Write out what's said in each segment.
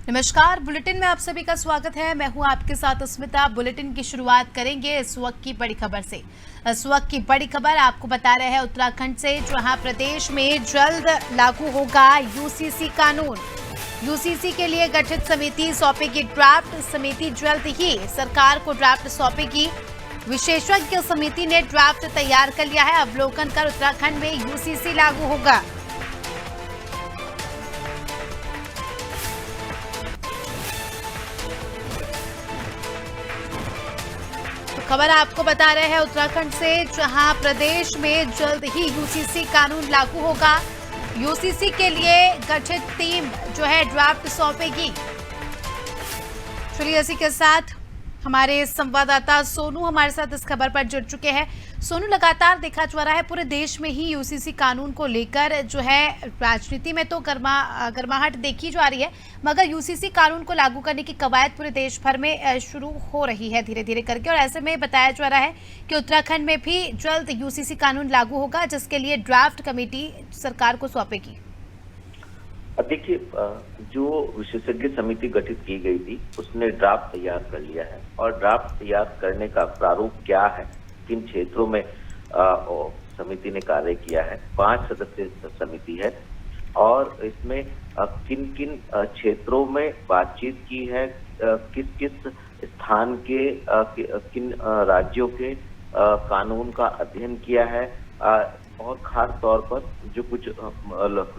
नमस्कार, बुलेटिन में आप सभी का स्वागत है। मैं हूं आपके साथ स्मिता। बुलेटिन की शुरुआत करेंगे इस वक्त की बड़ी खबर से। इस वक्त की बड़ी खबर आपको बता रहे हैं उत्तराखंड से, जहां प्रदेश में जल्द लागू होगा यूसीसी कानून। यूसीसी के लिए गठित समिति सौंपेगी ड्राफ्ट। समिति जल्द ही सरकार को ड्राफ्ट सौंपेगी। विशेषज्ञ समिति ने ड्राफ्ट तैयार कर लिया है। अवलोकन कर उत्तराखंड में यूसीसी लागू होगा। खबर आपको बता रहे हैं उत्तराखंड से, जहां प्रदेश में जल्द ही यूसीसी कानून लागू होगा। यूसीसी के लिए गठित टीम जो है ड्राफ्ट सौंपेगी। चलिए इसी के साथ हमारे संवाददाता सोनू हमारे साथ इस खबर पर जुड़ चुके हैं। सोनू, लगातार देखा जा रहा है पूरे देश में ही यूसीसी कानून को लेकर जो है राजनीति में तो गर्माहट देखी जा रही है, मगर यूसीसी कानून को लागू करने की कवायद पूरे देश भर में शुरू हो रही है धीरे धीरे करके। और ऐसे में बताया जा रहा है कि उत्तराखंड में भी जल्द यूसीसी कानून लागू होगा, जिसके लिए ड्राफ्ट कमेटी सरकार को सौंपेगी। देखिए, जो विशेषज्ञ समिति गठित की गई थी उसने ड्राफ्ट तैयार कर लिया है। और ड्राफ्ट तैयार करने का प्रारूप क्या है, किन क्षेत्रों में समिति ने कार्य किया है। 5 सदस्यीय समिति है और इसमें किन किन क्षेत्रों में बातचीत की है, किस किस स्थान के किन राज्यों के कानून का अध्ययन किया है, और खास तौर पर जो कुछ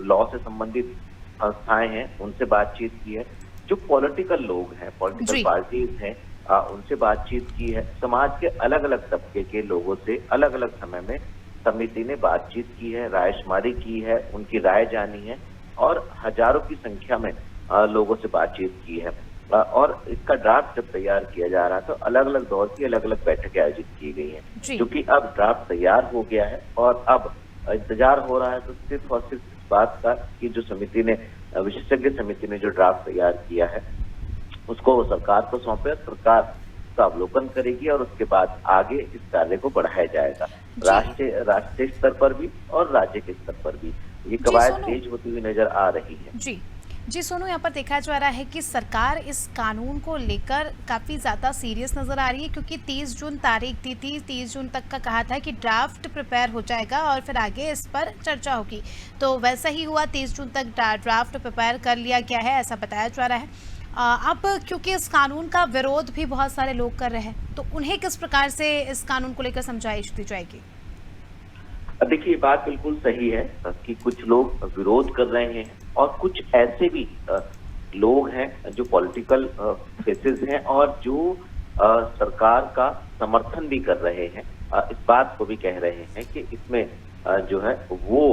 लॉ से संबंधित संस्थाएं हैं उनसे बातचीत की है। जो पॉलिटिकल लोग हैं, पॉलिटिकल पार्टीज हैं, उनसे बातचीत की है। समाज के अलग अलग तबके के लोगों से अलग अलग समय में समिति ने बातचीत की है, रायशुमारी की है, उनकी राय जानी है और हजारों की संख्या में लोगों से बातचीत की है। और इसका ड्राफ्ट जब तैयार किया जा रहा है तो अलग अलग दौर की अलग अलग बैठकें आयोजित की गई हैं, क्योंकि अब ड्राफ्ट तैयार हो गया है और अब इंतजार हो रहा है तो सिर्फ और सिर्फ इस बात का कि जो समिति ने, विशेषज्ञ समिति ने जो ड्राफ्ट तैयार किया है उसको सरकार को सौंपे, सरकार उसका अवलोकन करेगी और उसके बाद आगे इस कार्य को बढ़ाया जाएगा राष्ट्रीय स्तर पर भी और राज्य के स्तर पर भी। ये कवायद तेज होती हुई नजर आ रही है। जी सोनू, यहाँ पर देखा जा रहा है कि सरकार इस कानून को लेकर काफ़ी ज़्यादा सीरियस नज़र आ रही है, क्योंकि 30 जून तारीख दी थी। 30 जून तक का कहा था कि ड्राफ्ट प्रिपेयर हो जाएगा और फिर आगे इस पर चर्चा होगी। तो वैसा ही हुआ, 30 जून तक ड्राफ्ट प्रिपेयर कर लिया गया है, ऐसा बताया जा रहा है। अब क्योंकि इस कानून का विरोध भी बहुत सारे लोग कर रहे हैं, तो उन्हें किस प्रकार से इस कानून को लेकर समझाइश दी जाएगी? देखिए, बात बिल्कुल सही है कि कुछ लोग विरोध कर रहे हैं और कुछ ऐसे भी लोग हैं जो पॉलिटिकल फेसेस हैं और जो सरकार का समर्थन भी कर रहे हैं। इस बात को भी कह रहे हैं कि इसमें जो है वो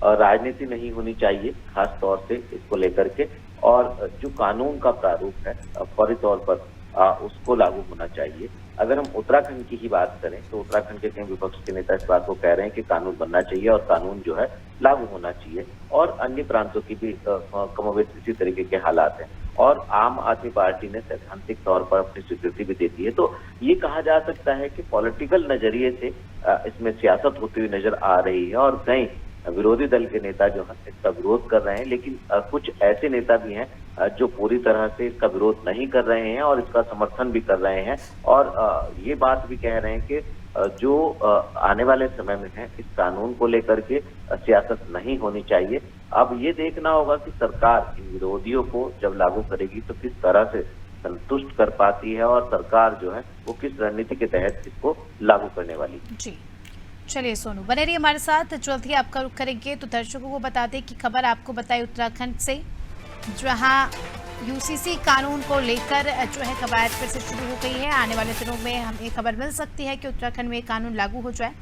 राजनीति नहीं होनी चाहिए, खास तौर से इसको लेकर के। और जो कानून का प्रारूप है फौरी तौर पर उसको लागू होना चाहिए। अगर हम उत्तराखंड की ही बात करें तो उत्तराखंड के कई विपक्ष के नेता इस बात को कह रहे हैं कि कानून बनना चाहिए और कानून जो है लागू होना चाहिए। और अन्य प्रांतों की भी कमोबेश इसी तरीके के हालात हैं और आम आदमी पार्टी ने सैद्धांतिक तौर पर अपनी स्वीकृति भी दे दी है। तो ये कहा जा सकता है कि पॉलिटिकल नजरिए से इसमें सियासत होती हुई नजर आ रही है और कई विरोधी दल के नेता जो है इसका विरोध कर रहे हैं। लेकिन कुछ ऐसे नेता भी हैं जो पूरी तरह से इसका विरोध नहीं कर रहे हैं और इसका समर्थन भी कर रहे हैं और ये बात भी कह रहे हैं कि जो आने वाले समय में है इस कानून को लेकर के सियासत नहीं होनी चाहिए। अब ये देखना होगा कि सरकार इन विरोधियों को जब लागू करेगी तो किस तरह से संतुष्ट कर पाती है और सरकार जो है वो किस रणनीति के तहत इसको लागू करने वाली है। चलिए सोनू, बने रहिए हमारे साथ, जल्द ही आपका रुख करेंगे। तो दर्शकों को बता दें कि खबर आपको बताई उत्तराखंड से, जहां यूसीसी कानून को लेकर जो है कवायद फिर से शुरू हो गई है। आने वाले दिनों में हमें खबर मिल सकती है कि उत्तराखंड में कानून लागू हो जाए।